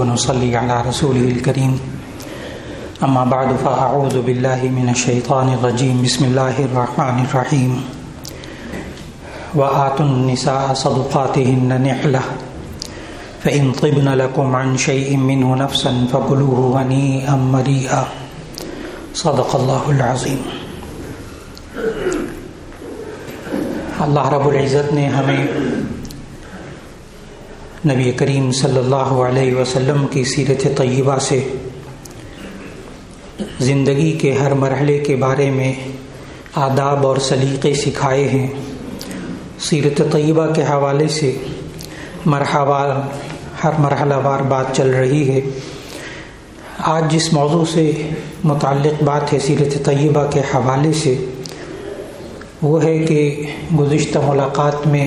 ونصلي على رسوله الكريم أما بعد فأعوذ بالله من الشيطان الرجيم بسم الله الرحمن الرحيم وآتوا النساء صدقاتهن نحلة فإن طبن لكم عن شيء منه نفسا فكلوه هنيئا مريئا صدق الله العظيم۔ اللہ رب العزت نے ہمیں نبی کریم صلی اللہ علیہ وسلم کی سیرت طیبہ سے زندگی کے ہر مرحلے کے بارے میں آداب اور سلیقے سکھائے ہیں۔ سیرت طیبہ کے حوالے سے ہر مرحلہ وار بات چل رہی ہے۔ آج جس موضوع سے متعلق بات ہے سیرت طیبہ کے حوالے سے، وہ ہے کہ گزشتہ ملاقات میں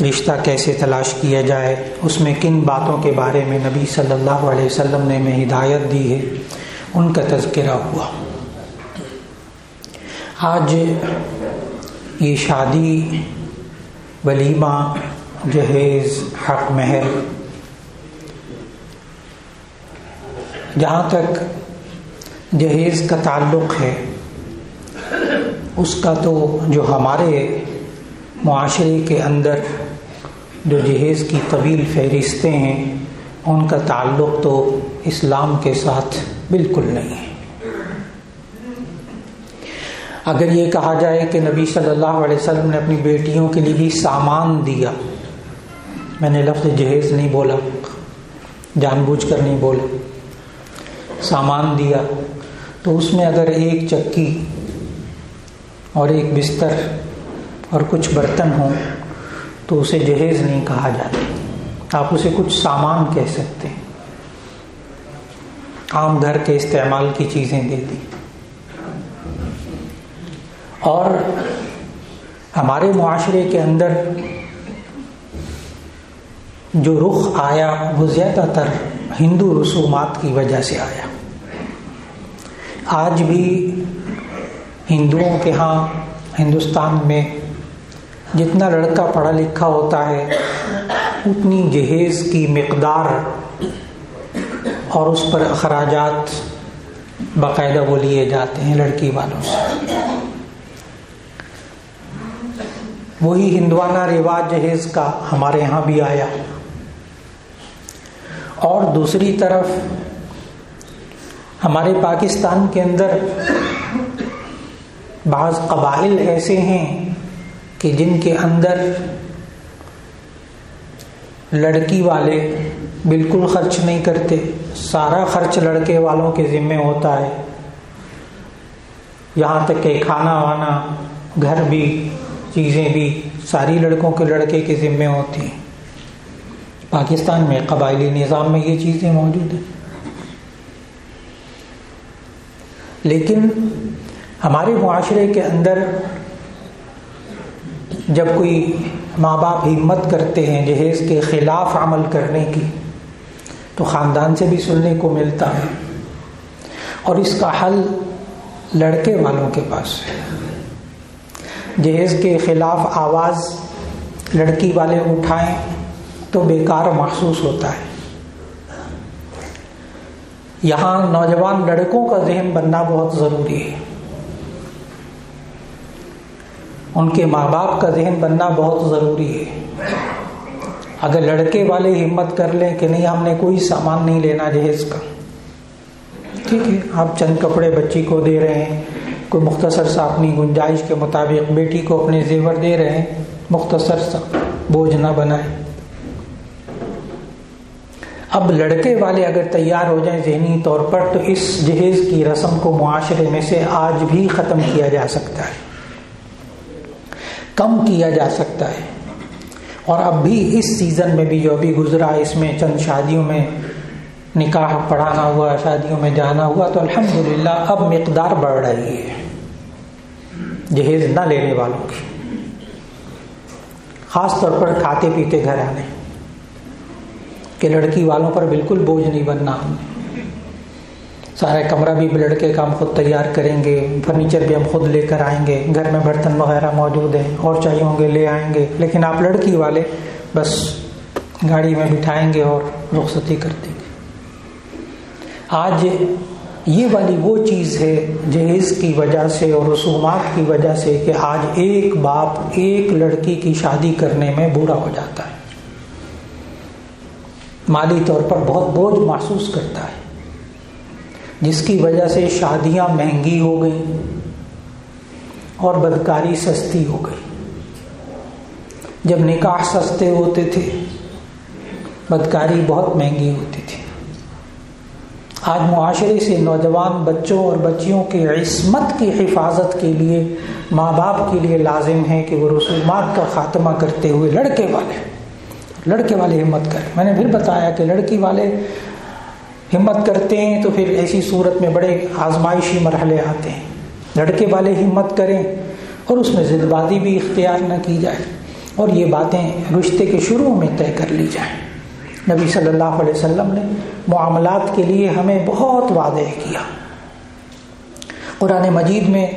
رشتہ کیسے تلاش کیا جائے، اس میں کن باتوں کے بارے میں نبی صلی اللہ علیہ وسلم نے ہمیں ہدایت دی ہے، ان کا تذکرہ ہوا۔ آج یہ شادی، ولیمہ، جہیز، حق مہر، جہاں تک جہیز کا تعلق ہے اس کا تو جو ہمارے معاشرے کے اندر جو جہیز کی طویل فہرستیں ہیں ان کا تعلق تو اسلام کے ساتھ بالکل نہیں ہے۔ اگر یہ کہا جائے کہ نبی صلی اللہ علیہ وسلم نے اپنی بیٹیوں کے لیے بھی سامان دیا، میں نے لفظ جہیز نہیں بولا، جان بوجھ کر نہیں بولا، سامان دیا، تو اس میں اگر ایک چکی اور ایک بستر اور کچھ برتن ہوں تو اسے جہیز نہیں کہا جاتا، آپ اسے کچھ سامان کہہ سکتے ہیں، عام گھر کے استعمال کی چیزیں دے دی۔ اور ہمارے معاشرے کے اندر جو رخ آیا وہ زیادہ تر ہندو رسومات کی وجہ سے آیا۔ آج بھی ہندوؤں کے ہاں ہندوستان میں جتنا لڑکا پڑھا لکھا ہوتا ہے اتنی جہیز کی مقدار اور اس پر اخراجات باقاعدہ وہ لیے جاتے ہیں لڑکی والوں سے۔ وہی ہندوانہ رواج جہیز کا ہمارے یہاں بھی آیا۔ اور دوسری طرف ہمارے پاکستان کے اندر بعض قبائل ایسے ہیں کہ جن کے اندر لڑکی والے بالکل خرچ نہیں کرتے، سارا خرچ لڑکے والوں کے ذمے ہوتا ہے، یہاں تک کہ کھانا وانا، گھر بھی، چیزیں بھی ساری لڑکے کے ذمے ہوتی ہیں۔ پاکستان میں قبائلی نظام میں یہ چیزیں موجود ہیں، لیکن ہمارے معاشرے کے اندر جب کوئی ماں باپ ہمت کرتے ہیں جہیز کے خلاف عمل کرنے کی تو خاندان سے بھی سننے کو ملتا ہے، اور اس کا حل لڑکے والوں کے پاس ہے۔ جہیز کے خلاف آواز لڑکی والے اٹھائیں تو بیکار محسوس ہوتا ہے۔ یہاں نوجوان لڑکوں کا ذہن بننا بہت ضروری ہے، ان کے ماں باپ کا ذہن بننا بہت ضروری ہے۔ اگر لڑکے والے ہمت کر لیں کہ نہیں ہم نے کوئی سامان نہیں لینا جہیز کا، ٹھیک ہے، آپ چند کپڑے بچی کو دے رہے ہیں، کوئی مختصر سا اپنی گنجائش کے مطابق بیٹی کو اپنے زیور دے رہے ہیں، مختصر سا، بوجھ نہ بنائیں۔ اب لڑکے والے اگر تیار ہو جائیں ذہنی طور پر تو اس جہیز کی رسم کو معاشرے میں سے آج بھی ختم کیا جا سکتا ہے، کم کیا جا سکتا ہے۔ اور اب بھی اس سیزن میں بھی جو ابھی گزرا اس میں چند شادیوں میں نکاح پڑھانا ہوا، شادیوں میں جانا ہوا، تو الحمدللہ اب مقدار بڑھ رہی ہے جہیز نہ لینے والوں کی، خاص طور پر کھاتے پیتے گھر آنے کہ لڑکی والوں پر بالکل بوجھ نہیں بننا، سارا کمرہ بھی لڑکے کا ہم خود تیار کریں گے، فرنیچر بھی ہم خود لے کر آئیں گے، گھر میں برتن وغیرہ موجود ہیں اور چاہیے ہوں گے لے آئیں گے، لیکن آپ لڑکی والے بس گاڑی میں بٹھائیں گے اور رخصتی کر دیں گے۔ آج یہ والی وہ چیز ہے جہیز کی وجہ سے اور رسومات کی وجہ سے کہ آج ایک باپ ایک لڑکی کی شادی کرنے میں برا ہو جاتا ہے، مالی طور پر بہت بوجھ محسوس کرتا ہے، جس کی وجہ سے شادیاں مہنگی ہو گئیں اور بدکاری سستی ہو گئی۔ جب نکاح سستے ہوتے تھے بدکاری بہت مہنگی ہوتی تھی۔ آج معاشرے سے نوجوان بچوں اور بچیوں کی عصمت کی حفاظت کے لیے ماں باپ کے لیے لازم ہے کہ وہ رسومات کا خاتمہ کرتے ہوئے لڑکے والے ہمت کریں۔ میں نے پھر بتایا کہ لڑکی والے ہمت کرتے ہیں تو پھر ایسی صورت میں بڑے آزمائشی مرحلے آتے ہیں۔ لڑکے والے ہمت کریں اور اس میں ضد بازی بھی اختیار نہ کی جائے اور یہ باتیں رشتے کے شروع میں طے کر لی جائیں۔ نبی صلی اللہ علیہ وسلم نے معاملات کے لیے ہمیں بہت واضح کیا۔ قرآن مجید میں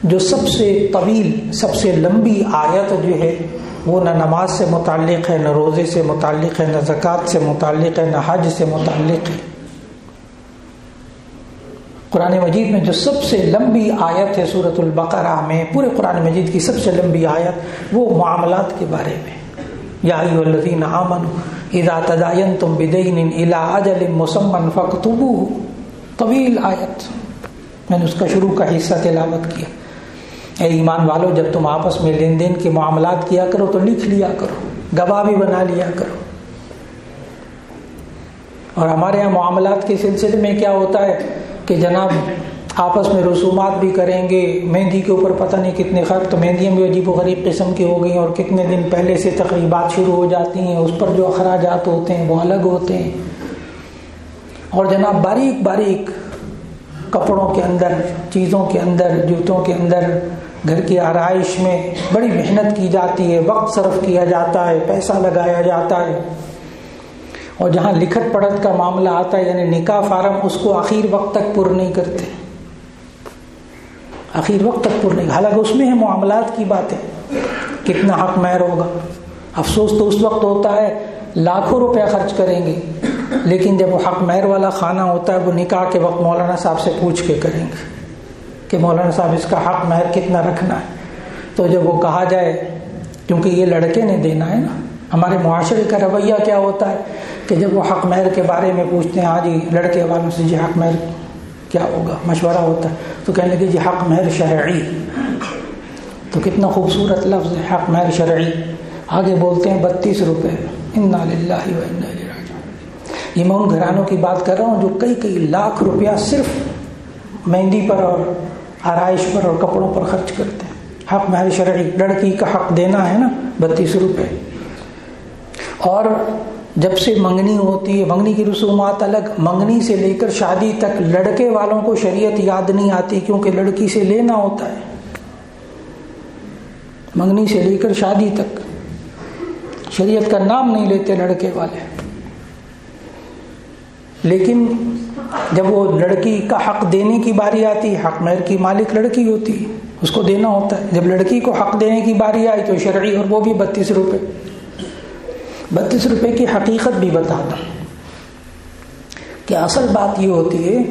جو سب سے طویل سب سے لمبی آیت جو ہے وہ نہ نماز سے متعلق ہے، نہ روزے سے متعلق ہے، نہ زکوٰۃ سے متعلق ہے، نہ حج سے متعلق ہے۔ قرآن مجید میں جو سب سے لمبی آیت ہے سورۃ البقرہ میں، پورے قرآن مجید کی سب سے لمبی آیت وہ معاملات کے بارے میں۔ یا ایھا الذین آمنوا اذا تداینتم بدین الی اجل مسمی فاکتبوہ، طویل آیت، میں نے اس کا شروع کا حصہ تلاوت کیا۔ اے ایمان والو، جب تم آپس میں لین دین کے معاملات کیا کرو تو لکھ لیا کرو، گواہ بھی بنا لیا کرو۔ اور ہمارے یہاں معاملات کے سلسلے میں کیا ہوتا ہے کہ جناب آپس میں رسومات بھی کریں گے، مہندی کے اوپر پتہ نہیں کتنے خرچ، تو مہندیاں بھی عجیب و غریب قسم کی ہو گئی اور کتنے دن پہلے سے تقریبات شروع ہو جاتی ہیں، اس پر جو اخراجات ہوتے ہیں وہ الگ ہوتے ہیں۔ اور جناب باریک باریک کپڑوں کے اندر، چیزوں کے اندر، جوتوں کے اندر، گھر کی آرائش میں بڑی محنت کی جاتی ہے، وقت صرف کیا جاتا ہے، پیسہ لگایا جاتا ہے، اور جہاں لکھت پڑھت کا معاملہ آتا ہے یعنی نکاح فارم، اس کو آخر وقت تک پر نہیں کرتے، آخر وقت تک پر نہیں، حالانکہ اس میں ہے معاملات کی باتیں، کتنا حق مہر ہوگا۔ افسوس تو اس وقت ہوتا ہے لاکھوں روپیہ خرچ کریں گے، لیکن جب وہ حق مہر والا کھانا ہوتا ہے وہ نکاح کے وقت مولانا صاحب سے پوچھ کے کریں گے کہ مولانا صاحب اس کا حق مہر کتنا رکھنا ہے۔ تو جب وہ کہا جائے، کیونکہ یہ لڑکے نے دینا ہے نا، ہمارے معاشرے کا رویہ کیا ہوتا ہے کہ جب وہ حق مہر کے بارے میں پوچھتے ہیں، ہاں جی لڑکے والوں سے جی حق مہر کیا ہوگا، مشورہ ہوتا ہے، تو کہنے لگے جی حق مہر شرعی، تو کتنا خوبصورت لفظ ہے حق مہر شرعی۔ آگے بولتے ہیں 32 روپے، انا للہ و انا الیہ راجعون۔ یہ میں ان گھرانوں کی بات کر رہا ہوں جو کئی لاکھ روپیہ صرف مہندی پر اور آرائش پر اور کپڑوں پر خرچ کرتے ہیں۔ حق مہر شرعی، لڑکی کا حق دینا ہے نا، 32 روپے۔ اور جب سے منگنی ہوتی ہے، منگنی کی رسومات الگ، منگنی سے لے کر شادی تک لڑکے والوں کو شریعت یاد نہیں آتی، کیونکہ لڑکی سے لینا ہوتا ہے۔ منگنی سے لے کر شادی تک شریعت کا نام نہیں لیتے لڑکے والے، لیکن جب وہ لڑکی کا حق دینے کی باری آتی، حق مہر کی مالک لڑکی ہوتی ہے، اس کو دینا ہوتا ہے۔ جب لڑکی کو حق دینے کی باری آئی تو شرعی، اور وہ بھی 32 روپے۔ 32 روپے کی حقیقت بھی بتا دوں کہ اصل بات یہ ہوتی ہے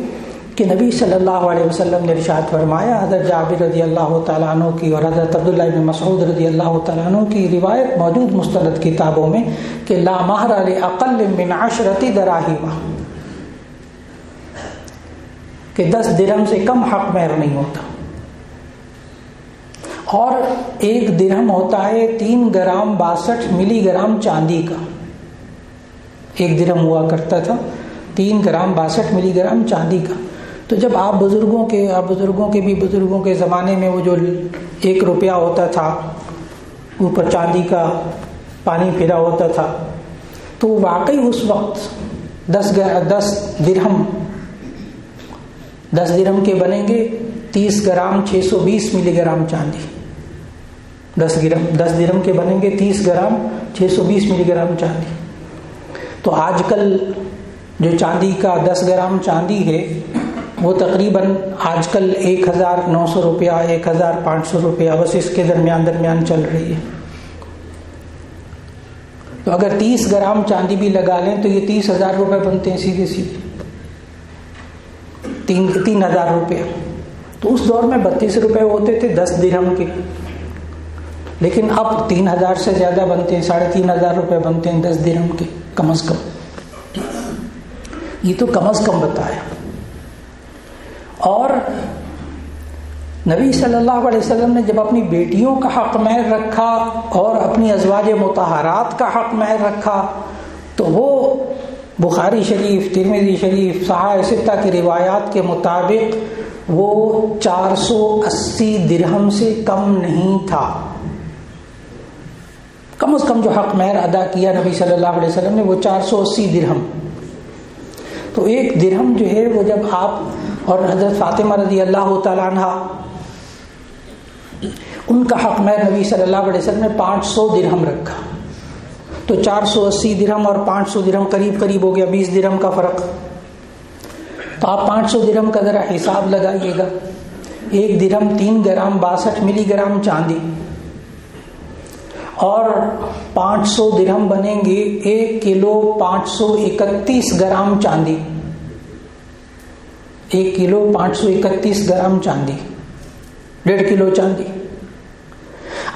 کہ نبی صلی اللہ علیہ وسلم نے ارشاد فرمایا، حضرت جابر رضی اللہ تعالیٰ عنہ کی اور حضرت عبداللہ بن مسعود رضی اللہ تعالیٰ عنہ کی روایت موجود مستند کتابوں میں کہ لا مہر لاقل من 10 دراہم، کہ 10 درہم سے کم حق مہر نہیں ہوتا، اور 1 درہم ہوتا ہے 3 گرام 62 ملی گرام چاندی کا۔ 1 درہم ہوا کرتا تھا 3 گرام 62 ملی گرام چاندی کا۔ تو جب آپ بزرگوں کے زمانے میں وہ جو 1 روپیہ ہوتا تھا اوپر چاندی کا پانی پھرا ہوتا تھا، تو واقعی اس وقت 10 درہم کے بنیں گے 30 گرام 620 ملی گرام چاندی۔ 10 درہم کے بنیں گے 30 گرام 620 ملی گرام چاندی۔ تو آج کل جو چاندی کا 10 گرام چاندی ہے وہ تقریباً آج کل 1900 روپیہ 1500 روپیہ، بس اس کے درمیان چل رہی ہے۔ تو اگر 30 گرام چاندی بھی لگا لیں تو یہ 30,000 روپے بنتے ہیں سیدھے سیدھے، 3,000 روپیہ. تو اس دور میں 32 روپے ہوتے تھے 10 درہم کے، لیکن اب 3,000 سے زیادہ بنتے ہیں، 3,500 روپے بنتے ہیں 10 درہم کے کم از کم. یہ تو کم از کم بتایا. اور نبی صلی اللہ علیہ وسلم نے جب اپنی بیٹیوں کا حق مہر رکھا اور اپنی ازواج مطہرات کا حق مہر رکھا تو وہ بخاری شریف، ترمذی شریف، صحاح ستہ کی روایات کے مطابق وہ 480 درہم سے کم نہیں تھا. کم از کم جو حق مہر ادا کیا نبی صلی اللہ علیہ وسلم نے وہ 480 درہم. تو ایک درہم جو ہے وہ جب آپ اور حضرت فاطمہ رضی اللہ تعالیٰ عنہ ان کا حق مہر نبی صلی اللہ علیہ وسلم نے 500 درہم رکھا، تو 480 درہم اور 500 درہم قریب قریب ہو گیا، 20 درہم کا فرق. تو آپ 500 درہم کا ذرا حساب لگائیے گا. ایک درہم 3 گرام 62 ملی گرام چاندی، اور 500 درہم بنیں گے 1 کلو 531 گرام چاندی. 1 کلو 531 گرام چاندی، 1.5 کلو چاندی.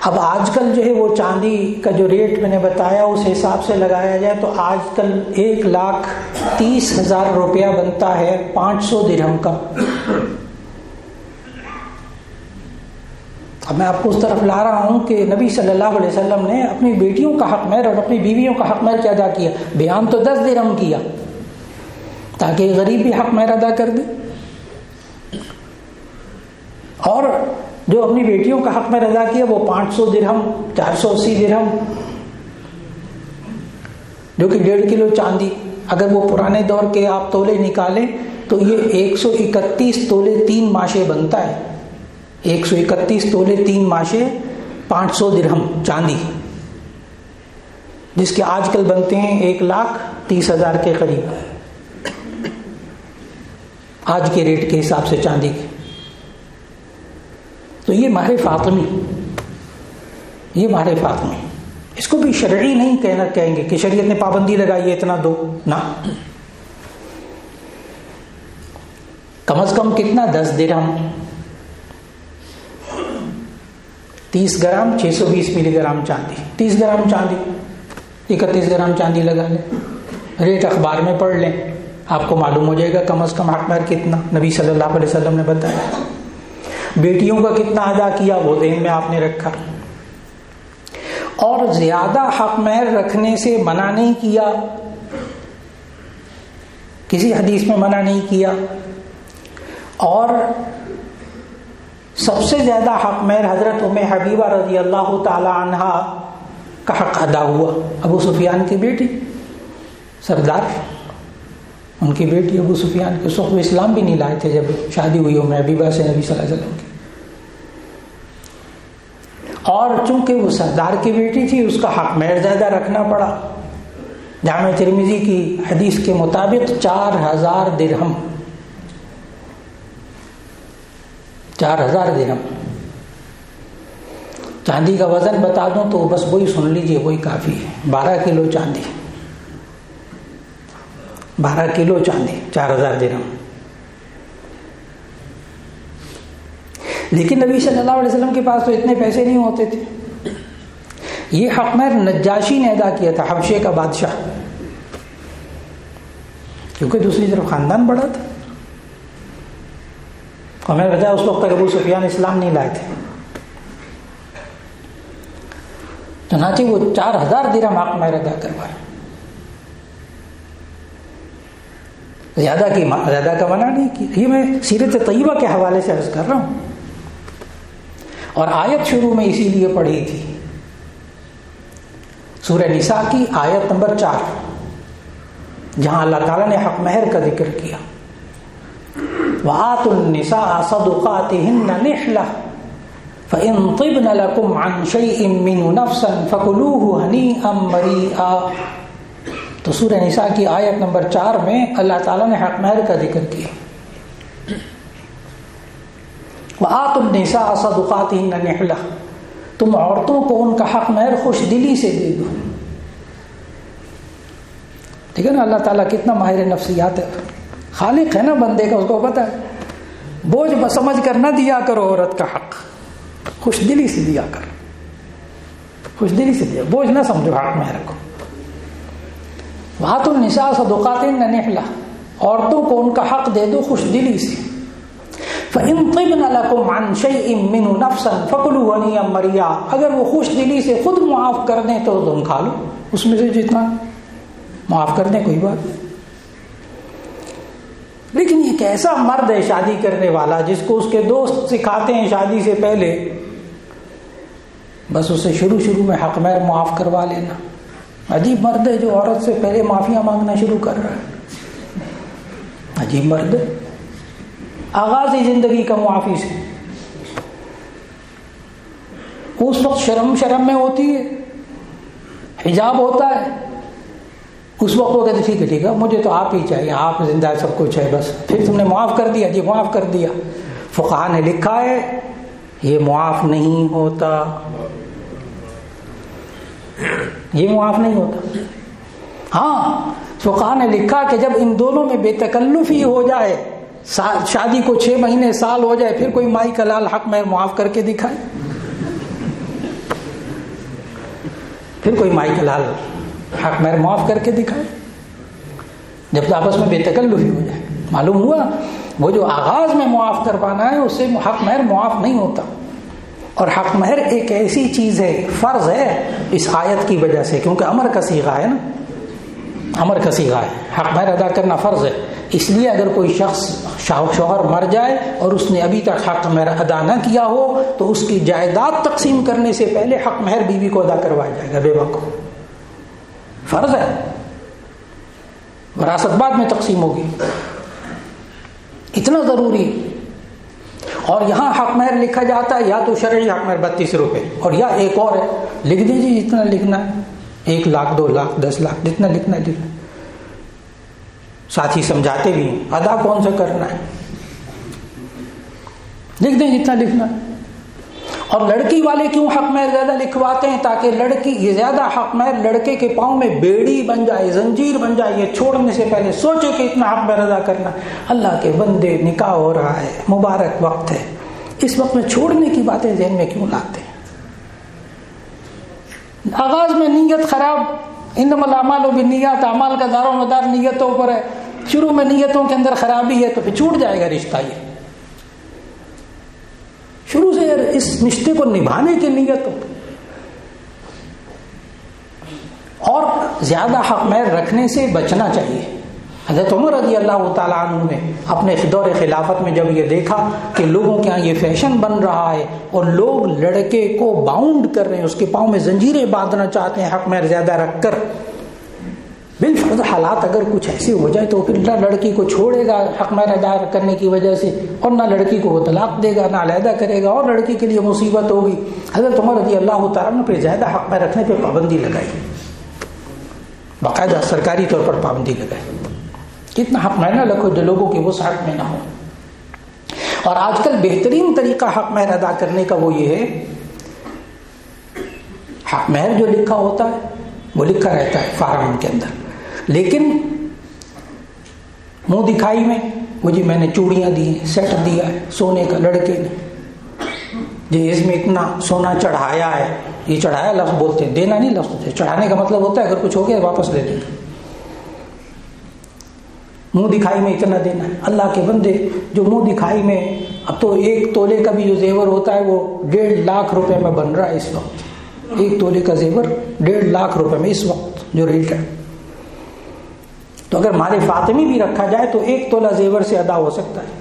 اب آج کل جو ہے وہ چاندی کا جو ریٹ میں نے بتایا اس حساب سے لگایا جائے تو آج کل 1,30,000 روپیہ بنتا ہے 500 درہم کا. اب میں آپ کو اس طرف لا رہا ہوں کہ نبی صلی اللہ علیہ وسلم نے اپنی بیٹیوں کا حق مہر اور اپنی بیویوں کا حق مہر کیا ادا کیا. بیان تو 10 درہم کیا تاکہ غریب بھی حق مہر ادا کر دے، اور جو اپنی بیٹیوں کا حق مہر ادا کیا وہ 500 درہم، 480 درہم جو کہ 1.5 کلو چاندی. اگر وہ پرانے دور کے آپ تولے نکالیں تو یہ 131 تولے 3 ماشے بنتا ہے. 131 تولے 3 ماشے 500 درہم چاندی، جس کے آج کل بنتے ہیں 1,30,000 کے قریب آج کے ریٹ کے حساب سے چاندی کے. تو یہ مہر فاطمی، یہ مہر فاطمی، اس کو بھی شرعی نہیں کہیں گے کہ شریعت نے پابندی لگائی ہے اتنا دو، نہ. کم از کم کتنا؟ 10 درہم، 30 گرام 620 ملی گرام چاندی، 30 گرام چاندی 31 گرام چاندی لگا لیں. ریٹ اخبار میں پڑھ لیں، آپ کو معلوم ہو جائے گا کم از کم حق مہر کتنا نبی صلی اللہ علیہ وسلم نے بتایا. بیٹیوں کا کتنا ادا کیا وہ ذہن میں آپ نے رکھا. اور زیادہ حق مہر رکھنے سے منع نہیں کیا، کسی حدیث میں منع نہیں کیا. اور سب سے زیادہ حق مہر حضرت ام حبیبہ رضی اللہ تعالی عنہا کا حق ادا ہوا. ابو سفیان کی بیٹی، سردار، ان کی بیٹی ابو سفیان کے سخت اسلام بھی نہیں لائے تھے جب شادی ہوئی ام حبیبہ سے نبی صلی اللہ علیہ وسلم کی. اور چونکہ وہ سردار کی بیٹی تھی اس کا حق مہر زیادہ رکھنا پڑا. جامع ترمذی کی حدیث کے مطابق 4,000 درہم، 4,000 درہم. چاندی کا وزن بتا دوں تو بس وہی سن لیجئے، وہی کافی ہے. 12 کلو چاندی، 12 کلو چاندی 4,000 درہم. لیکن نبی صلی اللہ علیہ وسلم کے پاس تو اتنے پیسے نہیں ہوتے تھے. یہ حق مہر نجاشی نے ادا کیا تھا، حبشے کا بادشاہ، کیونکہ دوسری طرف خاندان بڑا تھا. ہمیں بتایا اس وقت تک ابو سفیان اسلام نہیں لائے تھے. چنانچہ وہ 4,000 درہم حق مہر ادا کروائے. زیادہ کا منع نہیں کیا. یہ میں سیرت طیبہ کے حوالے سے عرض کر رہا ہوں. اور آیت شروع میں اسی لیے پڑھی تھی، سورہ نساء کی آیت نمبر 4، جہاں اللہ تعالیٰ نے حق مہر کا ذکر کیا. وَآتُوا النِّسَاءَ صَدُقَاتِهِنَّ نِحْلَةً فَإِن طِبْنَ لَكُمْ عَنْ شَيْءٍ مِّنْهُ نَفْسًا فَكُلُوهُ هَنِيئًا مَرِيئًا. تو سورہ نساء کی آیت نمبر 4 میں اللہ تعالیٰ نے حق مہر کا ذکر کیا. وَآتُوا النِّسَاءَ صَدُقَاتِهِنَّ نِحْلَةً، تم عورتوں کو ان کا حق مہر خوش دلی سے دے دو. ٹھیک ہے نا. اللہ تعالیٰ کتنا ماہر نفسیات ہے, خالق ہے نا بندے کا, اس کو پتا ہے. بوجھ سمجھ کر نہ دیا کرو عورت کا حق, خوش دلی سے دیا کر, خوش دلی سے دیا, بوجھ نہ سمجھو حق مہر کو. وَآتُوا النِّسَاءَ صَدُقَاتِهِنَّ نِحْلَةً, عورتوں کو ان کا حق دے دو خوش دلی سے. فَإِن طِبْنَ لَكُمْ عَنْ شَيْءٍ مِّنْهُ نَفْسًا فَكُلُوهُ هَنِيئًا مَرِيئًا, اگر وہ خوش دلی سے خود معاف کر دیں تو تم کھا لو اس میں سے جتنا معاف کر دیں, کوئی بات. لیکن یہ کیسا مرد ہے شادی کرنے والا جس کو اس کے دوست سکھاتے ہیں شادی سے پہلے بس اسے شروع میں حق مہر معاف کروا لینا. عجیب مرد ہے جو عورت سے پہلے معافیاں مانگنا شروع کر رہا ہے. عجیب مرد ہے, آغاز ہی زندگی کا معافی سے. اس وقت شرم میں ہوتی ہے, حجاب ہوتا ہے, اس وقت وہ کہتے ٹھیک ہے مجھے تو آپ ہی چاہیے, آپ زندہ سب کچھ ہے بس. پھر تم نے معاف کر دیا, جی معاف کر دیا. فقہا نے لکھا ہے یہ معاف نہیں ہوتا, یہ معاف نہیں ہوتا. ہاں فقہا نے لکھا کہ جب ان دونوں میں بے تکلفی ہو جائے, شادی کو 6 مہینے سال ہو جائے, پھر کوئی مائی کا لال حق مہر معاف کر کے دکھائے, پھر کوئی مائی کا لال حق مہر معاف کر کے دکھائے, جب آپس میں بے تکلفی ہو جائے. معلوم ہوا وہ جو آغاز میں معاف کروانا ہے اس سے حق مہر معاف نہیں ہوتا. اور حق مہر ایک ایسی چیز ہے, فرض ہے اس آیت کی وجہ سے, کیونکہ امر کا صیغہ ہے نا, امر کا صیغہ ہے, حق مہر ادا کرنا فرض ہے. اس لیے اگر کوئی شخص شوہر مر جائے اور اس نے ابھی تک حق مہر ادا نہ کیا ہو تو اس کی جائیداد تقسیم کرنے سے پہلے حق مہر بیوی کو ادا کروایا جائے گا, بیوہ کو. فرض ہے, وراثت بعد میں تقسیم ہوگی, اتنا ضروری. اور یہاں حق مہر لکھا جاتا ہے یا تو شرعی حق مہر 32 روپے, اور یا ایک اور ہے لکھ دیجیے جتنا لکھنا ہے, 1 لاکھ 2 لاکھ 10 لاکھ جتنا لکھنا ہے لکھنا. ساتھ ہی سمجھاتے بھی ہیں ادا کون سا کرنا ہے, لکھ دیں جتنا لکھنا ہے. اور لڑکی والے کیوں حق مہر زیادہ لکھواتے ہیں؟ تاکہ لڑکی یہ زیادہ حق مہر لڑکے کے پاؤں میں بیڑی بن جائے, زنجیر بن جائے. یہ چھوڑنے سے پہلے سوچے کہ اتنا حق مہر ادا کرنا. اللہ کے بندے, نکاح ہو رہا ہے, مبارک وقت ہے, اس وقت میں چھوڑنے کی باتیں ذہن میں کیوں لاتے ہیں؟ آغاز میں نیت خراب, انما الاعمال بالنیات, اعمال کا دار و مدار نیتوں پر ہے. شروع میں نیتوں کے اندر خرابی ہے تو پھر چھوٹ جائے گا رشتہ. یہ شروع سے اس رشتے کو نبھانے کی نیت ہو. اور زیادہ حق مہر رکھنے سے بچنا چاہیے. حضرت عمر رضی اللہ تعالیٰ عنہ نے اپنے دور خلافت میں جب یہ دیکھا کہ لوگوں کے یہاں یہ فیشن بن رہا ہے اور لوگ لڑکے کو باؤنڈ کر رہے ہیں, اس کے پاؤں میں زنجیریں باندھنا چاہتے ہیں حق مہر زیادہ رکھ کر, بالفرض حالات اگر کچھ ایسے ہو جائے تو پھر نہ لڑکی کو چھوڑے گا حق مہر ادا کرنے کی وجہ سے, اور نہ لڑکی کو وہ طلاق دے گا, نہ علیحدہ کرے گا, اور لڑکی کے لیے مصیبت ہوگی. حضرت عمر رضی اللہ تعالیٰ نے پھر زیادہ حق مہر رکھنے پہ پابندی لگائی, باقاعدہ سرکاری طور پر پابندی لگائی. کتنا حق مہر نہ رکھو جو لوگوں کی وسعت میں نہ ہو. اور آج کل بہترین طریقہ حق مہر ادا کرنے کا وہ یہ ہے, حق مہر جو لکھا ہوتا ہے وہ لکھا رہتا ہے فارم کے اندر, لیکن منہ دکھائی میں وہ جی میں نے چوڑیاں دی ہیں, سیٹ دیا ہے سونے کا لڑکے نے, جی اس میں اتنا سونا چڑھایا ہے. یہ چڑھایا لفظ بولتے ہیں, دینا نہیں لفظ. چڑھانے کا مطلب ہوتا ہے اگر کچھ ہو گیا واپس لے لیں. منہ دکھائی میں اتنا دینا ہے. اللہ کے بندے جو منہ دکھائی میں, اب تو 1 تولے کا بھی جو زیور ہوتا ہے وہ 1.5 لاکھ روپے میں بن رہا ہے اس وقت. 1 تولے کا زیور 1.5 لاکھ روپے میں اس وقت جو ریٹ ہے. تو اگر مال فاطمی بھی رکھا جائے تو 1 تولہ زیور سے ادا ہو سکتا ہے.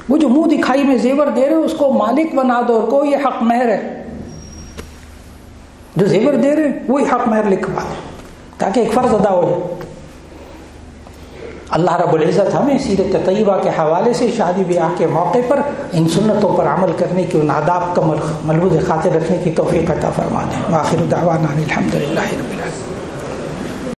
وہ جو منہ دکھائی میں زیور دے رہے اس کو مالک بنا دو, اور کوئی حق مہر ہے جو زیور دے رہے وہی حق مہر لکھوا دو تاکہ ایک فرض ادا ہو جائے. اللہ رب العزت ہمیں سیرت طیبہ کے حوالے سے شادی بیاہ کے موقع پر ان سنتوں پر عمل کرنے کی, ان آداب کا ملحوظ خاطر رکھنے کی توفیق عطا فرما دیں. وآخر دعوانا الحمد للہ رب العالمین.